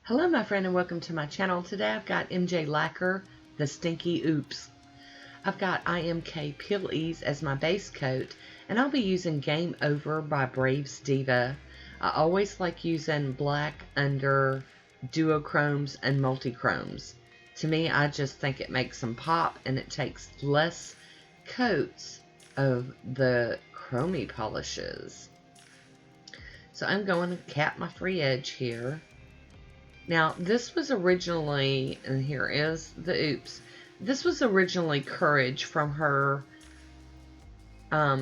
Hello my friend and welcome to my channel. Today I've got MJ Lacquer, the Stinky Opps. I've got IMK Peel Ease as my base coat, and I'll be using Game Over by Braves Diva. I always like using black under duochromes and multichromes. To me, I just think it makes them pop and it takes less coats of the chromey polishes. So I'm going to cap my free edge here. Now, this was originally, and here is the Oops, this was originally Courage from her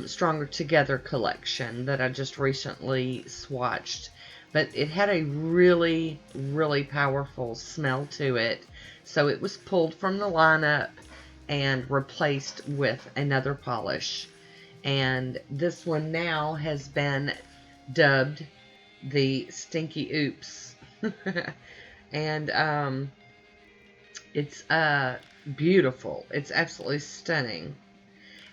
Stronger Together collection that I just recently swatched. But it had a really, really powerful smell to it. So it was pulled from the lineup and replaced with another polish. And this one now has been dubbed the Stinky Opps. And it's beautiful. It's absolutely stunning.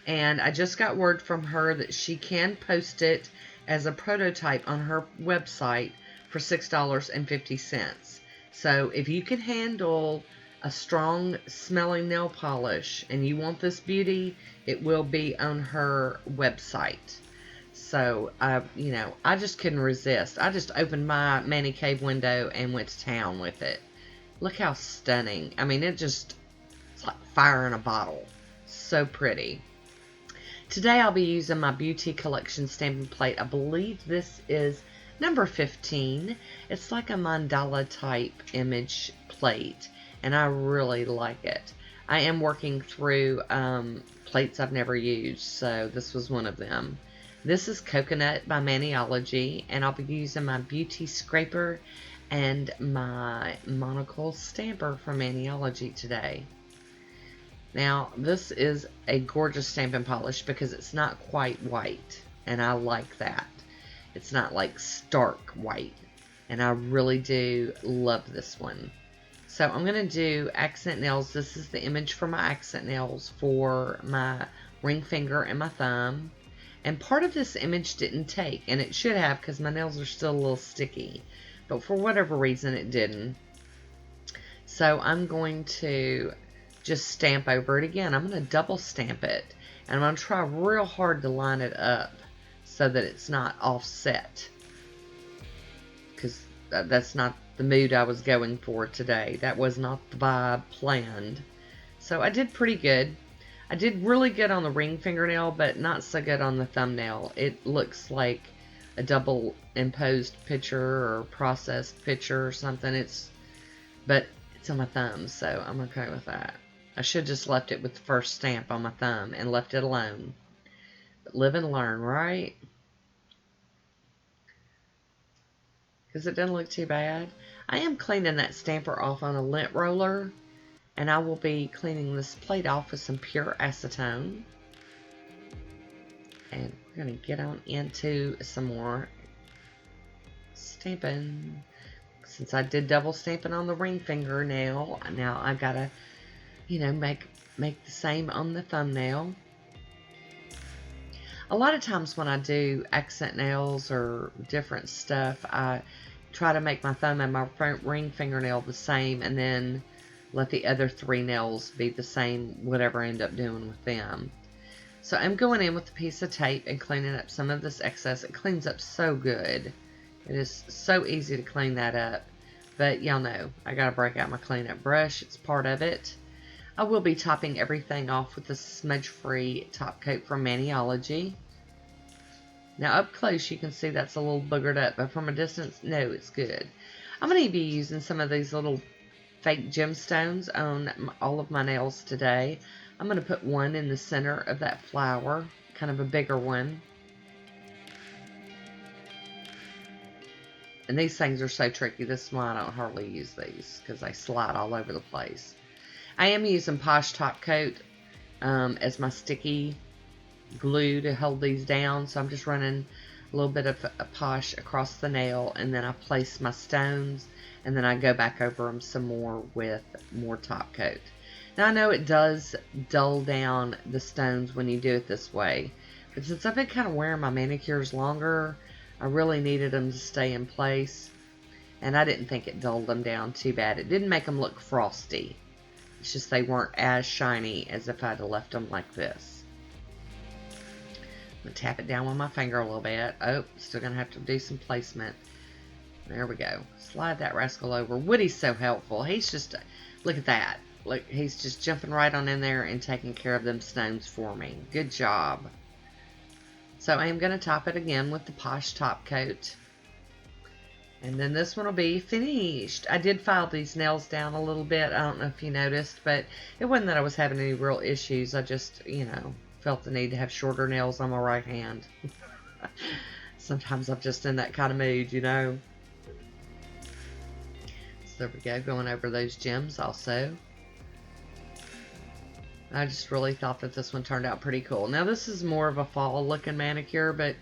And I just got word from her that she can post it as a prototype on her website for $6.50. So if you can handle a strong smelling nail polish and you want this beauty, it will be on her website. So, I just couldn't resist. I just opened my Mani Cave window and went to town with it. Look how stunning. I mean, it's like fire in a bottle. So pretty. Today I'll be using my Biutee collection stamping plate. I believe this is number 15. It's like a mandala type image plate, and I really like it. I am working through plates I've never used, so this was one of them. This is Coconut by Maniology, and I'll be using my Biutee scraper and my monocle stamper from Maniology today. Now, this is a gorgeous stamping polish because it's not quite white, and I like that. It's not like stark white, and I really do love this one. So I'm going to do accent nails. This is the image for my accent nails for my ring finger and my thumb. And part of this image didn't take, and it should have because my nails are still a little sticky. But for whatever reason, it didn't. So I'm going to just stamp over it again. I'm going to double stamp it. And I'm going to try real hard to line it up so that it's not offset. Because that's not the mood I was going for today. That was not the vibe planned. So I did pretty good. I did really good on the ring fingernail, but not so good on the thumbnail. It looks like a double imposed picture or processed picture or something. But it's on my thumb, so I'm okay with that. I should just left it with the first stamp on my thumb and left it alone. But live and learn, right? Because it doesn't look too bad. I am cleaning that stamper off on a lint roller. And I will be cleaning this plate off with some pure acetone. And we're going to get on into some more stamping. Since I did double stamping on the ring fingernail, now I got to, make the same on the thumbnail. A lot of times when I do accent nails or different stuff, I try to make my thumb and my ring fingernail the same, and then let the other three nails be the same, whatever I end up doing with them. So I'm going in with a piece of tape and cleaning up some of this excess. It cleans up so good. It is so easy to clean that up. But y'all know, I gotta break out my cleanup brush. It's part of it. I will be topping everything off with the smudge-free top coat from Maniology. Now up close you can see that's a little boogered up, but from a distance, no, it's good. I'm going to be using some of these little fake gemstones on all of my nails today. I'm going to put one in the center of that flower, kind of a bigger one. And these things are so tricky. This is why I don't hardly use these, because they slide all over the place. I am using Poshe Topcoat as my sticky glue to hold these down, so I'm just running a little bit of a Poshe across the nail, and then I place my stones, and then I go back over them some more with more top coat. Now I know it does dull down the stones when you do it this way, but since I've been kind of wearing my manicures longer, I really needed them to stay in place. And I didn't think it dulled them down too bad. It didn't make them look frosty. It's just they weren't as shiny as if I'd have left them like this. I'm going to tap it down with my finger a little bit. Oh, still going to have to do some placement. There we go. Slide that rascal over. Woody's so helpful. He's just, look at that. Look, he's just jumping right on in there and taking care of them stones for me. Good job. So I am going to top it again with the Poshe top coat. And then this one will be finished. I did file these nails down a little bit. I don't know if you noticed, but it wasn't that I was having any real issues. I just, you know, felt the need to have shorter nails on my right hand. Sometimes I'm just in that kind of mood, you know. So there we go, going over those gems also. I just really thought that this one turned out pretty cool. Now this is more of a fall looking manicure, but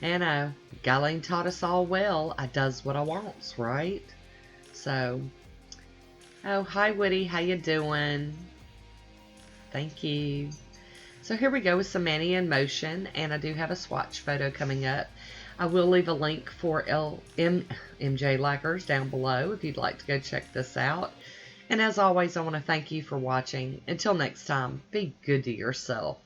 you know, Ghislaine taught us all well. I does what I wants, right? So, oh, hi Woody, how you doing? Thank you. So here we go with some Mani in Motion, and I do have a swatch photo coming up. I will leave a link for MJ Lacquers down below if you'd like to go check this out. And as always, I want to thank you for watching. Until next time, be good to yourself.